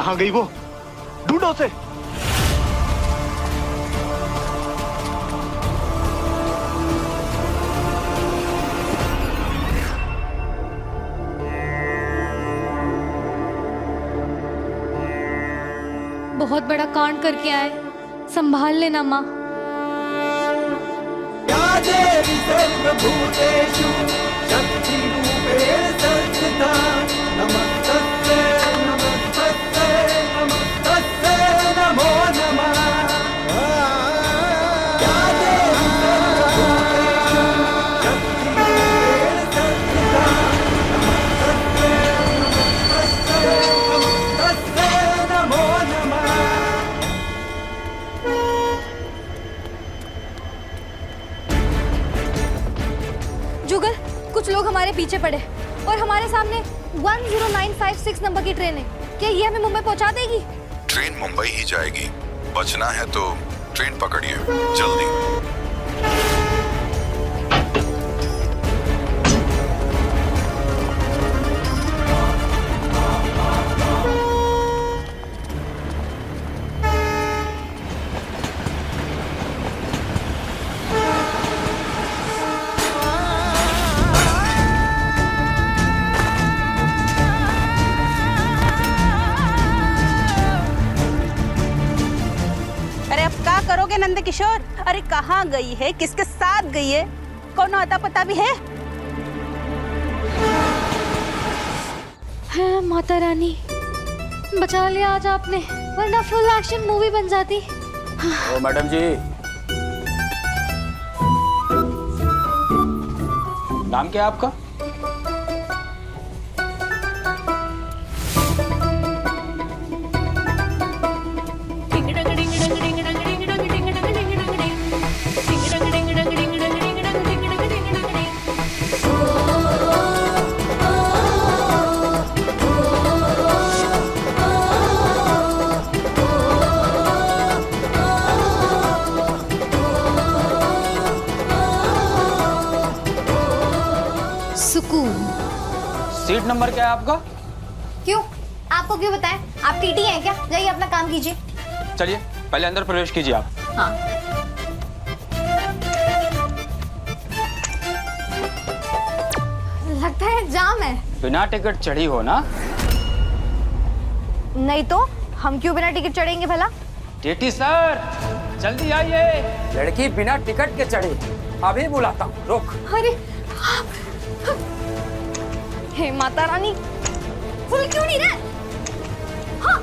कहाँ गई वो? ढूंढो उसे। बहुत बड़ा कांड करके आए, संभाल लेना माँ। या देवी सर्वभूतेषु शक्तिरूपेण संस्थिता नमस्तस्यै नमस्तस्यै नमस्तस्यै नमो नमः। या देवी सर्वभूतेषु शक्तिरूपेण संस्थिता नमस्तस्यै नमस्तस्यै नमस्तस्यै नमो नमः। जुगल, कुछ लोग हमारे पीछे पड़े और हमारे सामने 10956 नंबर की ट्रेन है। क्या ये हमें मुंबई पहुंचा देगी? ट्रेन मुंबई ही जाएगी। बचना है तो ट्रेन पकड़िए जल्दी। अरे अब क्या करोगे नंद किशोर? अरे कहाँ गई है, किसके साथ गई है, कौन अता पता भी है? है माता रानी, बचा लिया आज आपने, वरना फुल एक्शन मूवी बन जाती। ओ मैडम जी, नाम क्या है आपका? सुकून। सीट नंबर क्या है आपका? क्यों? आपको क्यों बताएं? आप टीटी हैं क्या? जाइए अपना काम कीजिए। चलिए पहले अंदर प्रवेश कीजिए आप। हाँ। लगता है जाम है। बिना टिकट चढ़ी हो ना? नहीं तो हम क्यों बिना टिकट चढ़ेंगे भला? टीटी सर जल्दी आइए। लड़की बिना टिकट के चढ़ी, अभी बुलाता हूँ, रुक। अरे हे माता रानी, फुल क्यों नहीं रहे? हाँ।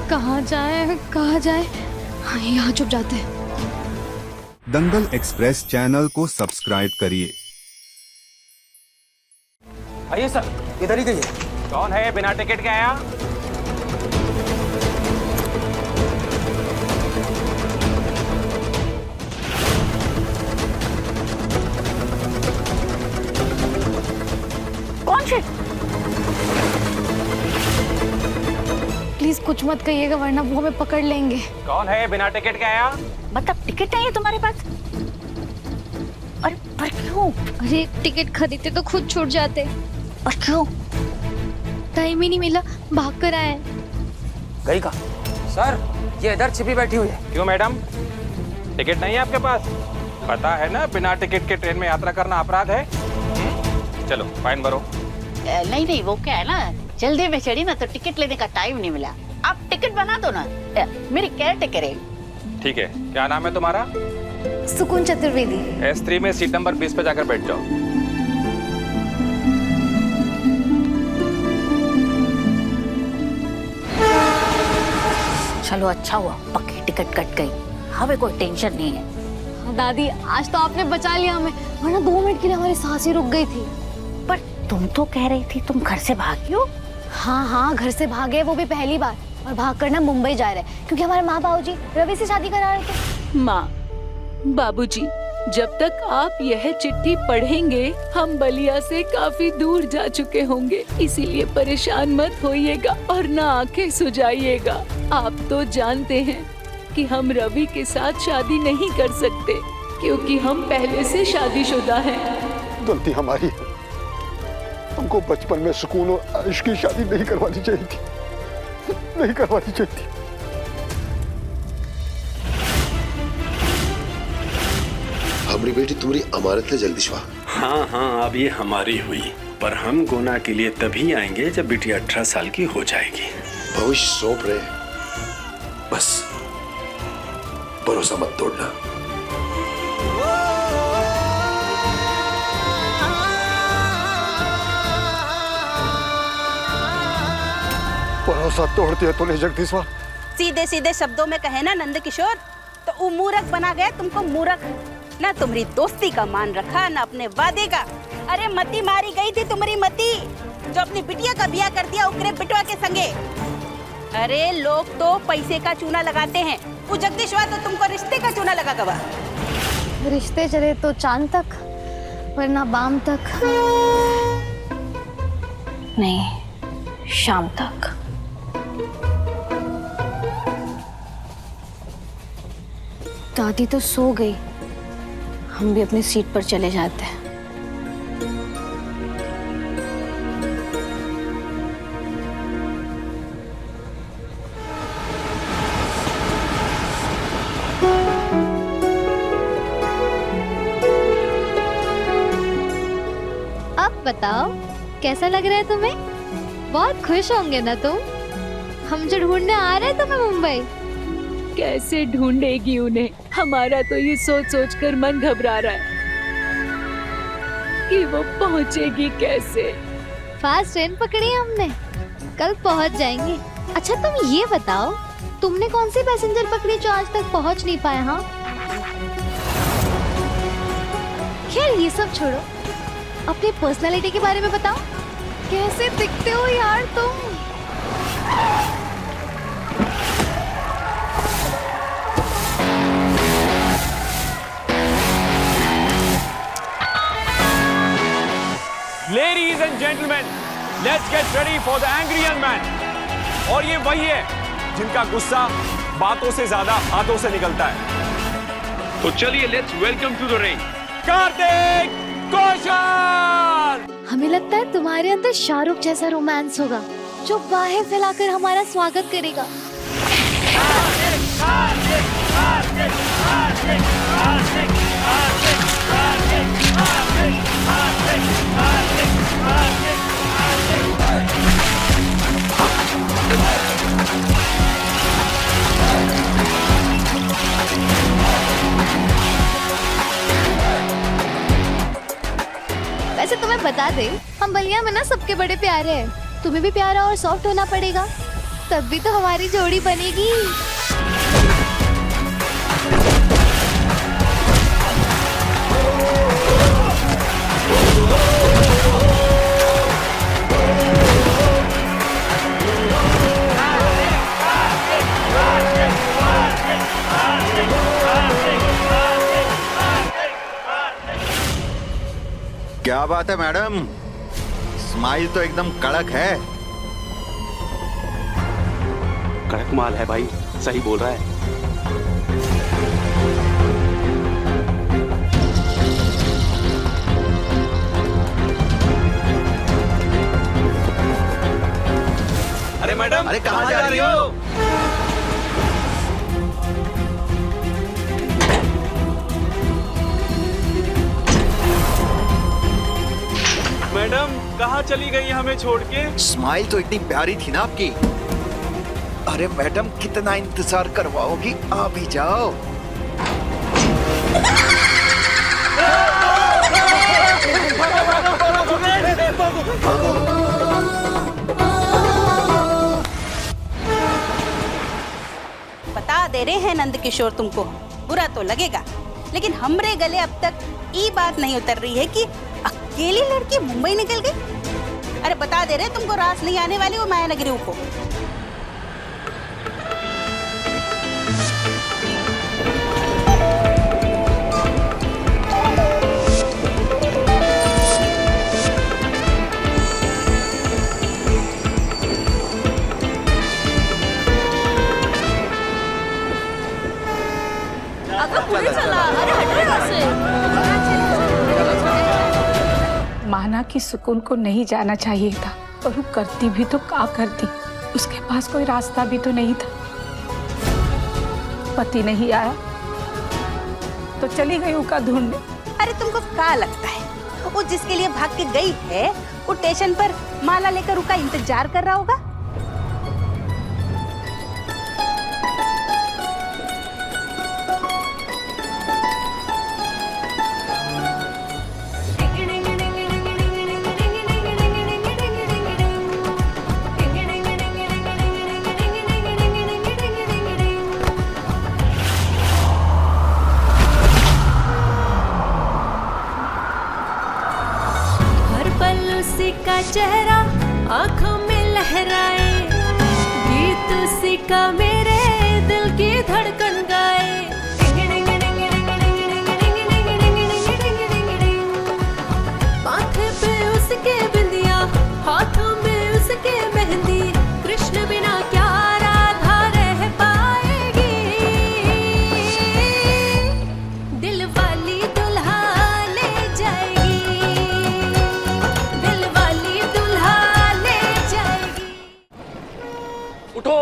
कहाँ जाए, कहाँ जाए? हाँ, यहाँ चुप जाते हैं। दंगल एक्सप्रेस चैनल को सब्सक्राइब करिए। आइए सर, इधर ही गई है। कौन है बिना टिकट के आया? कौन से? प्लीज कुछ मत कहिएगा, वरना वो हमें पकड़ लेंगे। कौन है बिना टिकट के आया? मतलब टिकट नहीं है तुम्हारे पास? अरे पर क्यों? अरे टिकट खरीदते तो खुद छूट जाते, पर क्यों? टाइम ही नहीं मिला, भाग कर आए। गई का? सर, ये इधर छिपी बैठी हुई है। क्यों मैडम, टिकट नहीं है आपके पास? पता है ना बिना टिकट के ट्रेन में यात्रा करना अपराध है। चलो फाइन भरो। नहीं नहीं, वो क्या है ना, जल्दी में चढ़ी ना तो टिकट लेने का टाइम नहीं मिला। आप टिकट बना दो ना, मेरी केयर टेकर है। ठीक है, क्या नाम है तुम्हारा? सुकून चतुर्वेदी। S3 में सीट नंबर 20 पे जाकर बैठ जाओ। चलो अच्छा हुआ, पक्की टिकट कट गई, हमें कोई टेंशन नहीं है। दादी, आज तो आपने बचा लिया हमें, वरना 2 मिनट के लिए हमारी सांसें रुक गई थी। पर तुम तो कह रही थी तुम घर से भागी हो। हाँ हाँ, घर से भागे, वो भी पहली बार, और भाग कर ना मुंबई जा रहे हैं, क्योंकि हमारे माँ बाबूजी रवि से शादी करा रहे थे। माँ, बाबूजी, जब तक आप यह चिट्ठी पढ़ेंगे हम बलिया से काफी दूर जा चुके होंगे, इसीलिए परेशान मत होइएगा और ना आंखें सुजाइएगा। आप तो जानते हैं कि हम रवि के साथ शादी नहीं कर सकते, क्योंकि हम पहले से शादीशुदा हैं। गलती हमारी है। हमको बचपन में सुकून और इश्क की शादी नहीं करवानी चाहिए थी, नहीं करवानी चाहिए थी। हमारी बेटी तुम्हारी अमानत है जगदीशवा। हाँ हाँ, अब ये हमारी हुई, पर हम गोना के लिए तभी आएंगे जब बिटिया 18 साल की हो जाएगी। भविष्य सौंप रहे, बस भरोसा मत तोड़ना। भरोसा तोड़ दिया तूने जगदीशवा। सीधे सीधे शब्दों में कहे ना नंद किशोर, तो वो मूर्ख बना गया तुमको मूर्ख। ना तुम्हारी दोस्ती का मान रखा, ना अपने वादे का। अरे मती मारी गई थी तुम्हारी मती, जो अपनी बिटिया का ब्याह कर दिया उकरे बिटवा के संगे। अरे लोग तो पैसे का चूना लगाते हैं, वो जगदीशवा तो तुमको रिश्ते का चूना लगा गवा। रिश्ते चले तो चांद तक, वरना बाम तक नहीं, शाम तक। दादी तो सो गई, हम भी अपनी सीट पर चले जाते हैं। अब बताओ कैसा लग रहा है तुम्हें? बहुत खुश होंगे ना तुम? हम जो ढूंढने आ रहे हैं तुम्हें मुंबई। कैसे ढूंढेगी उन्हें? हमारा तो ये सोच सोच कर मन घबरा रहा है कि वो पहुंचेगी कैसे। फास्ट ट्रेन पकड़ी है हमने, कल पहुंच जाएंगे। अच्छा तुम ये बताओ, तुमने कौन सी पैसेंजर पकड़ी जो आज तक पहुंच नहीं पाया? हाँ खैर ये सब छोड़ो, अपनी पर्सनालिटी के बारे में बताओ। कैसे दिखते हो यार तुम? Ladies and gentlemen, let's get ready for the angry young man. और ये वही है जिनका गुस्सा बातों से ज्यादा हाथों से निकलता है। तो चलिए let's welcome to the ring Kartik Kaushal. हमें लगता है तुम्हारे अंदर शाहरुख जैसा रोमांस होगा, जो बाहें फैलाकर हमारा स्वागत करेगा। वैसे तुम्हें बता दे, हम बलिया में ना सबके बड़े प्यारे हैं। तुम्हें भी प्यारा और सॉफ्ट होना पड़ेगा, तब भी तो हमारी जोड़ी बनेगी। क्या बात है मैडम, स्माइल तो एकदम कड़क है। कड़क माल है भाई, सही बोल रहा है। अरे मैडम, अरे कहाँ जा रही हो? मैडम कहाँ चली गई हमें छोड़ के? स्माइल तो इतनी प्यारी थी ना आपकी। अरे मैडम कितना इंतजार करवाओगी, आ भी जाओ। बता दे रहे हैं नंद किशोर, तुमको बुरा तो लगेगा, लेकिन हमरे गले अब तक ये बात नहीं उतर रही है कि अकेली लड़की मुंबई निकल गई। अरे बता दे रहे तुमको रास नहीं आने वाली वो माया नगरी को। अगर पूरी चला, अरे हट रहे हो उससे। की सुकून को नहीं जाना चाहिए था, और वो करती भी तो क्या करती, उसके पास कोई रास्ता भी तो नहीं था। पति नहीं आया तो चली गई उसका ढूंढने। अरे तुमको क्या लगता है वो जिसके लिए भाग के गई है वो स्टेशन पर माला लेकर उसका इंतजार कर रहा होगा? का चेहरा आंखों में लहराए, गीत उसी का मेरे दिल की धड़कन गाए। माथे पे उसके बिंदिया, हाथों में उसके मेहंदी, कृष्ण बिना क्या राधा रह पाएगी। दिल वाली दुल्हा ले जाएगी, उठो।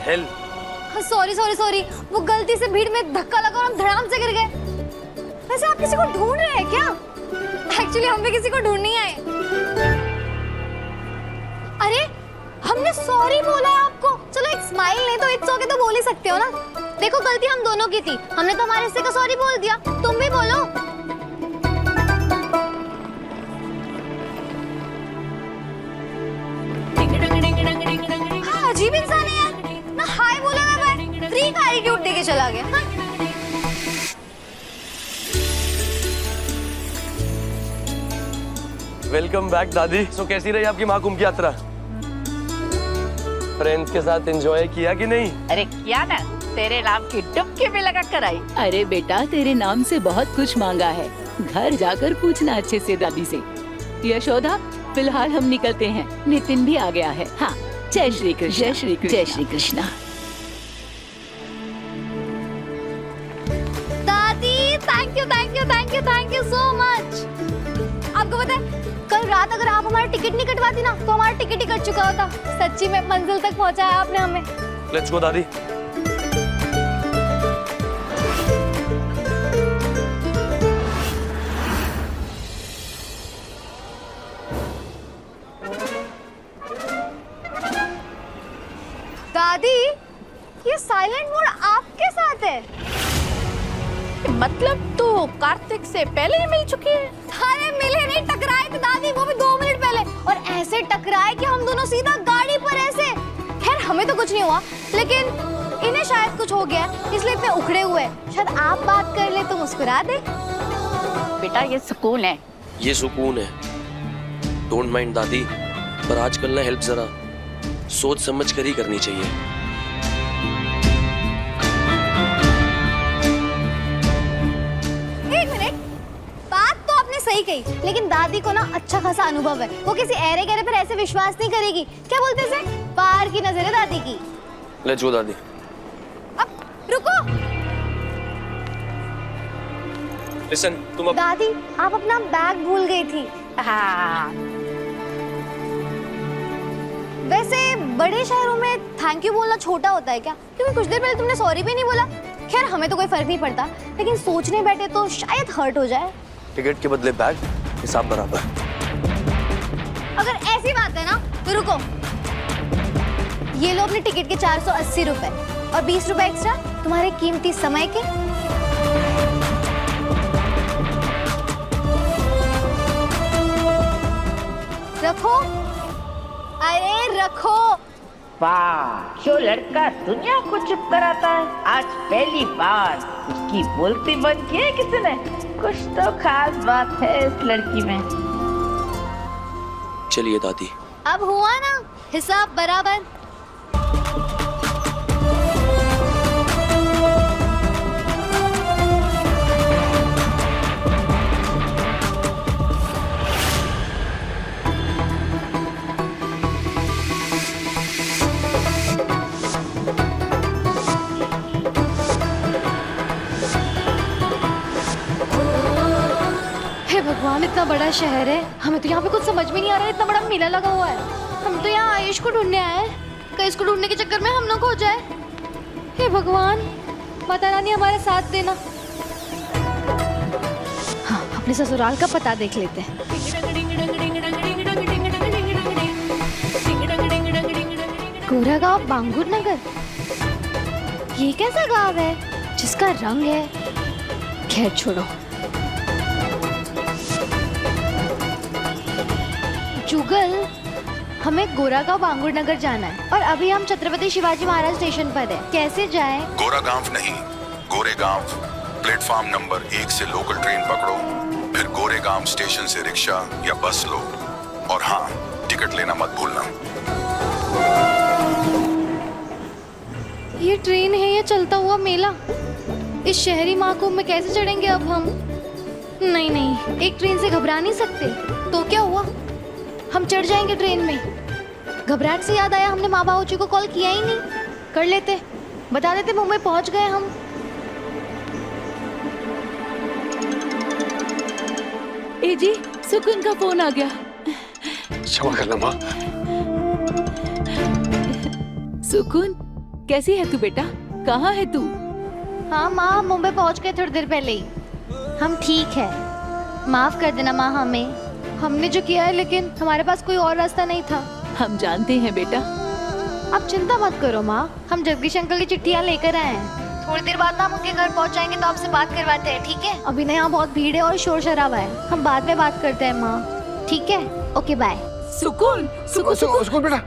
हेल सॉरी सॉरी सॉरी, वो गलती से भीड़ में धक्का लगा और हम धड़ाम से गिर गए। वैसे आप किसी को ढूंढ रहे हैं क्या? एक्चुअली हम भी किसी को ढूंढ नहीं आए। अरे हमने सॉरी बोला है आपको। चलो एक स्माइल नहीं तो इट्स ओके तो बोल ही सकते हो ना। देखो गलती हम दोनों की थी, हमने तो हमारे हिस्से का सॉरी बोल दिया, तुम भी बोलो। हाँ, अजीब इंसान है यार, ना हाय बोला ना बाय, फ्री का एटीट्यूड देके चला गया। हाँ? वेलकम बैक दादी। सो कैसी रही आपकी महाकुंभ की यात्रा? फ्रेंड्स के साथ एंजॉय किया कि नहीं? अरे किया ना, तेरे नाम की डुबकी भी लगा कर आई। अरे बेटा, तेरे नाम से बहुत कुछ मांगा है, घर जाकर पूछना अच्छे से दादी से। यशोदा, फिलहाल हम निकलते हैं, नितिन भी आ गया है। हाँ, जय श्री कृष्ण। जय श्री कृष्ण। जय श्री कृष्ण। दादी thank you thank you thank you thank you so much. आपको पता है कल रात अगर आप हमारा टिकट नहीं कटवाती ना तो हमारा टिकट ही कट चुका होता। सच्ची में मंजिल तक पहुंचाया आपने हमें। लेट्स गो दादी। दादी, ये साइलेंट मोड आपके साथ है? मतलब तो कार्तिक से पहले ही मिल चुकी है? अरे मिले नहीं, टकराए थे दादी, वो भी 2 मिनट पहले, और ऐसे टकराए कि हम दोनों सीधा गाड़ी पर ऐसे। खैर हमें तो कुछ नहीं हुआ, लेकिन इन्हें शायद कुछ हो गया इसलिए इतने उखड़े हुए। शायद आप बात कर ले तो मुस्कुरा दे। बेटा ये सुकून है। ये सुकून है, डोंट माइंड दादी, पर आजकल ना हेल्प जरा सोच समझ कर ही करनी चाहिए। एक मिनट, बात तो आपने सही कही, लेकिन दादी को ना अच्छा खासा अनुभव है, वो किसी ऐरे गहरे पर ऐसे विश्वास नहीं करेगी। क्या बोलते हैं, पार की नजर है दादी की। लेट्स गो दादी। अब रुको। लिसन, तुम अब... दादी आप अपना बैग भूल गई थी। हाँ। वैसे बड़े शहरों में थैंक यू बोलना छोटा होता है क्या? क्योंकि कुछ देर पहले तुमने सॉरी भी नहीं बोला। खैर हमें तो कोई फर्क नहीं पड़ता, लेकिन सोचने बैठे तो शायद हर्ट हो जाए। टिकट के बदले बैग, हिसाब बराबर। अगर ऐसी बात है ना तो रुको, ये लो अपने टिकट के 480 रुपए और 20 रुपए एक्स्ट्रा तुम्हारे कीमती समय के। रखो, अरे रखो। वाह, जो लड़का दुनिया को चुप कराता है, आज पहली बार उसकी बोलती बंद की है किसी ने। कुछ तो खास बात है इस लड़की में। चलिए दादी। अब हुआ ना हिसाब बराबर। भगवान, इतना बड़ा शहर है, हमें तो यहाँ पे कुछ समझ में नहीं आ रहा है। इतना बड़ा मेला लगा हुआ है। हम तो यहाँ आयुष को ढूंढने आए हैं, कहीं इसको ढूंढने के चक्कर में हम लोग खो जाए। हे भगवान, माता रानी हमारा साथ देना। हाँ, अपने ससुराल का पता देख लेते हैं। गोरा गांव बांगुर नगर, ये कैसा गांव है जिसका रंग है? खैर छोड़ो। जुगल, हमें गोरागांव बांगुर नगर जाना है और अभी हम छत्रपति शिवाजी महाराज स्टेशन पर हैं। कैसे जाएं? गोरागांव नहीं, गोरेगांव। प्लेटफॉर्म नंबर 1 से लोकल ट्रेन पकड़ो, फिर गोरेगांव स्टेशन से रिक्शा या बस लो, और हाँ, टिकट लेना मत भूलना। ये ट्रेन है या चलता हुआ मेला? इस शहरी महाकुंभ में कैसे चढ़ेंगे अब हम? नहीं नहीं, एक ट्रेन से घबरा नहीं सकते। तो क्या हुआ, हम चढ़ जाएंगे ट्रेन में। घबराहट से याद आया, हमने माँ बाबूजी को कॉल किया ही नहीं। कर लेते, बता देते मुंबई पहुंच गए हम। ए जी, सुकून का फोन आ गया। क्षमा करना माँ। सुकून, कैसी है तू बेटा? कहाँ है तू? हाँ माँ, हम मुंबई पहुंच गए थोड़ी देर पहले ही। हम ठीक है, माफ कर देना माँ हमें। हमने जो किया है, लेकिन हमारे पास कोई और रास्ता नहीं था। हम जानते हैं बेटा। आप चिंता मत करो माँ, हम जगदीश अंकल की चिट्ठियाँ लेकर आए हैं। थोड़ी देर बाद ना हम उनके घर पहुँच जाएंगे तो आपसे बात करवाते हैं, ठीक है? अभी ना यहाँ बहुत भीड़ है और शोर शराबा है, हम बाद में बात करते हैं माँ, ठीक है? Okay bye. सुकून, सुकून, सुकून, सुकून बेटा।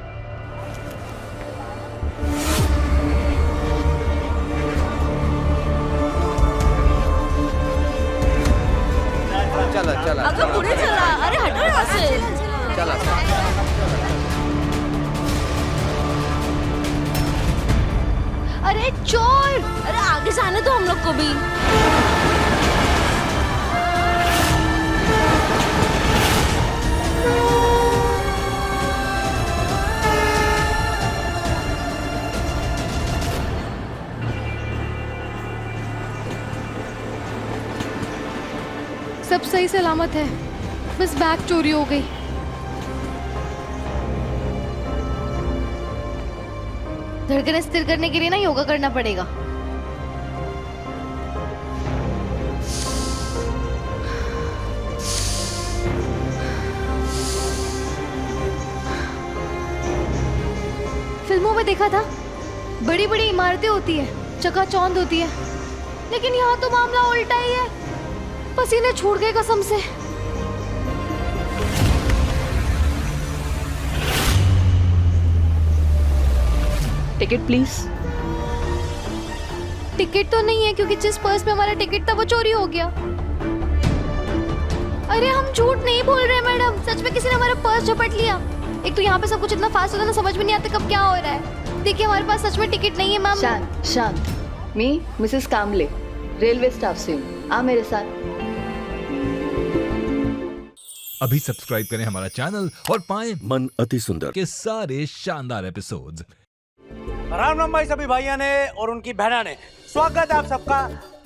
चला चला। अगर पुढे चला, अरे हटो यहाँ से। चला। अरे चोर! अरे आगे जाने दो हम लोग को भी। सब सही सलामत है, बस बैग चोरी हो गई। धड़कन स्थिर करने के लिए ना योगा करना पड़ेगा। फिल्मों में देखा था, बड़ी बड़ी इमारतें होती है, चकाचौंध होती है, लेकिन यहाँ तो मामला उल्टा ही है। पसीने छूट गए कसम से। Ticket please. टिकट तो नहीं है, क्योंकि जिस पर्स में हमारा टिकट था वो चोरी हो गया। अरे हम झूठ नहीं बोल रहे मैडम, सच में किसी ने हमारा पर्स झपट लिया। एक तो यहाँ पे सब कुछ इतना फास्ट होता है ना, समझ में नहीं आता कब क्या हो रहा है। देखिए हमारे पास सच में टिकट नहीं है मैम। शांत शांत। मी मिसेस कामले, रेलवे स्टाफ से हूँ, आ मेरे साथ। अभी सब्सक्राइब करें हमारा चैनल और पाएं मन अति सुंदर के सारे शानदार एपिसोड्स। राम राम भाई सभी भाइयों ने और उनकी बहना ने, स्वागत है आप सबका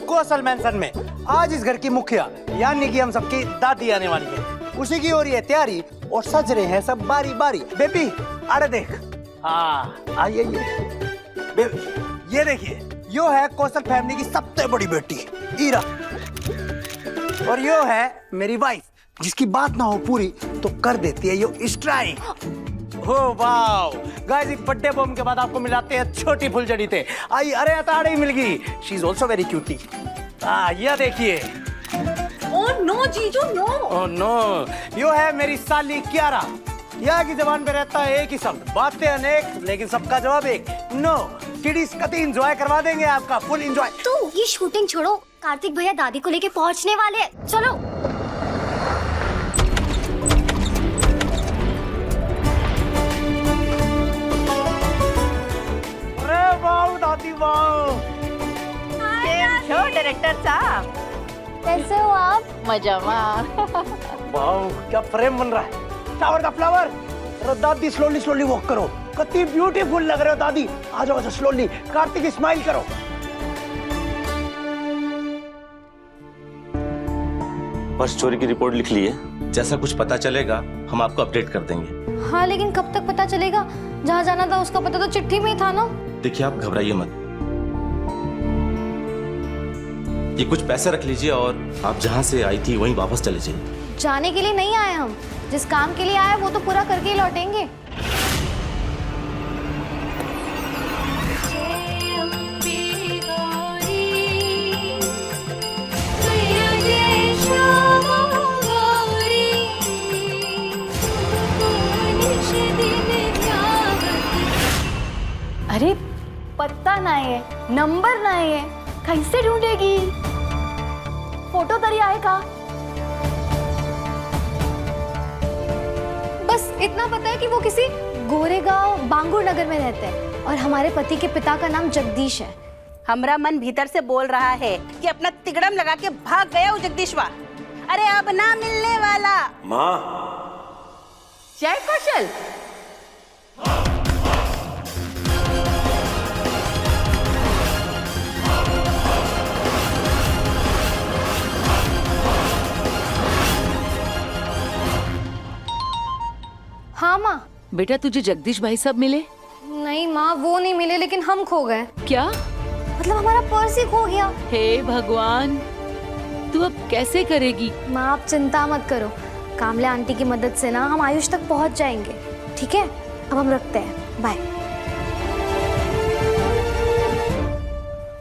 कौशल मैंसन में। आज इस घर की मुखिया यानी कि हम सबकी दादी आने वाली है, उसी की हो रही है तैयारी और सज रहे हैं सब बारी बारी। बेबी अरे देख, हाँ आइए ये देखिए, यो है कौशल फैमिली की सबसे बड़ी बेटी ईरा, और यो है मेरी वाइफ, जिसकी बात ना हो पूरी तो कर देती है यो स्ट्राइक। ओह वाओ गाइस, एक बर्थडे बम के बाद आपको मिलाते हैं छोटी फुलझड़ी थे। आई अरे अताड़े मिल गई, she is also very cutie. ये देखिए। ओह नो जीजू नो। ओह नो, यो है मेरी साली क्यारा, यहाँ की जबान पे रहता है एक ही शब्द, बातें अनेक लेकिन सबका जवाब एक, नो। किडीज कति एंजॉय करवा देंगे आपका, फुल एंजॉय। तो ये शूटिंग छोड़ो, कार्तिक भैया दादी को लेके पहुंचने वाले हैं, चलो। अरे वाह दादी वाह। केम छो डायरेक्टर साहब? कैसे हो आप? मजा में। वाह क्या फ्रेम बन रहा है, टावर द फ्लावर। अरे दादी स्लोली स्लोली वॉक करो, कितनी ब्यूटीफुल लग रहे हो दादी। आ जाओ स्लोली, कार्तिक स्माइल करो। पर्स चोरी की रिपोर्ट लिख ली है, जैसा कुछ पता चलेगा हम आपको अपडेट कर देंगे। हाँ लेकिन कब तक पता चलेगा? जहाँ जाना था उसका पता तो चिट्ठी में ही था ना। देखिए आप घबराइए मत, ये कुछ पैसे रख लीजिए और आप जहाँ से आई थी वहीं वापस चले जाइए। जाने के लिए नहीं आए हम, जिस काम के लिए आए वो तो पूरा करके ही लौटेंगे। अरे पत्ता नहीं है, नंबर नहीं है, कैसे ढूंढेगी? फोटो तरी आए का? बस इतना पता है कि वो किसी गोरेगांव बांगुर नगर में रहते हैं और हमारे पति के पिता का नाम जगदीश है। हमारा मन भीतर से बोल रहा है कि अपना तिगड़म लगा के भाग गया वो जगदीशवा। अरे अब ना मिलने वाला। माँ जय कौशल। हाँ माँ। बेटा तुझे जगदीश भाई साहब मिले? नहीं माँ, वो नहीं मिले लेकिन हम खो गए। क्या मतलब हमारा पर्स ही खो गया। हे भगवान, तू अब कैसे करेगी? माँ आप चिंता मत करो, कामले आंटी की मदद से ना हम आयुष तक पहुंच जाएंगे। ठीक है, अब हम रखते हैं, बाय।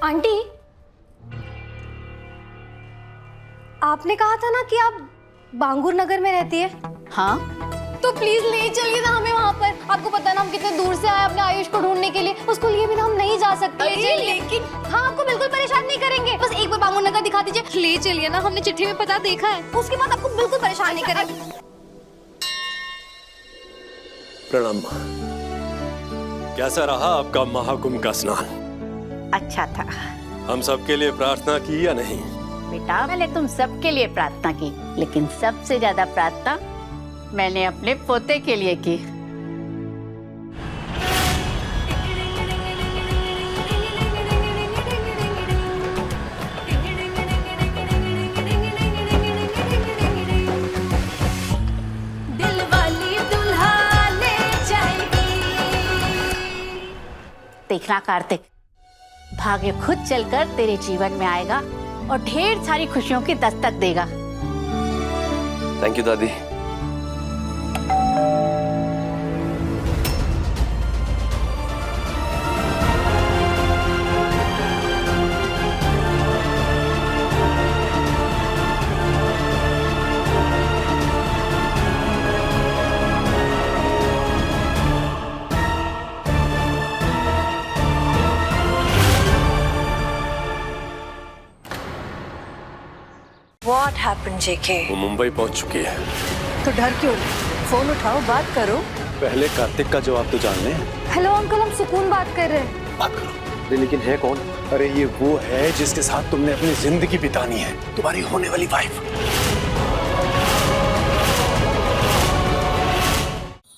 आंटी, आपने कहा था ना कि आप बांगुर नगर में रहती है। हाँ तो प्लीज ले चलिए ना हमें वहाँ पर। आपको पता है ना हम कितने दूर से आए अपने आयुष को ढूंढने के लिए, उसको लिए बिना हम नहीं जा सकते। लेकिन हाँ, आपको बिल्कुल परेशान नहीं करेंगे, बस एक बार बांगुर नगर दिखा दीजिए। ले चलिए ना, हमने चिट्ठी में पता देखा है, उसके बाद आपको बिल्कुल परेशान नहीं करेंगे। प्रणाम। कैसा रहा आपका महाकुंभ का स्नान? अच्छा था। हम सबके लिए प्रार्थना की या नहीं? बेटा मैंने तुम सबके लिए प्रार्थना की, लेकिन सबसे ज्यादा प्रार्थना मैंने अपने पोते के लिए की। दिल वाली दुल्हा ले जाएगी। देखना कार्तिक, भाग्य खुद चलकर तेरे जीवन में आएगा और ढेर सारी खुशियों की दस्तक देगा। थैंक यू दादी। What happened, JK? वो मुंबई पहुंच चुकी है। तो डर क्यों? फोन उठाओ, बात करो। पहले कार्तिक का जवाब तो जान ले। हेलो अंकल, हम सुकून बात कर रहे हैं। बात करो। लेकिन है कौन? अरे ये वो है जिसके साथ तुमने अपनी जिंदगी बितानी है, तुम्हारी होने वाली वाइफ।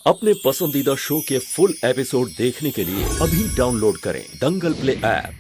अपने पसंदीदा शो के फुल एपिसोड देखने के लिए अभी डाउनलोड करें दंगल प्ले ऐप।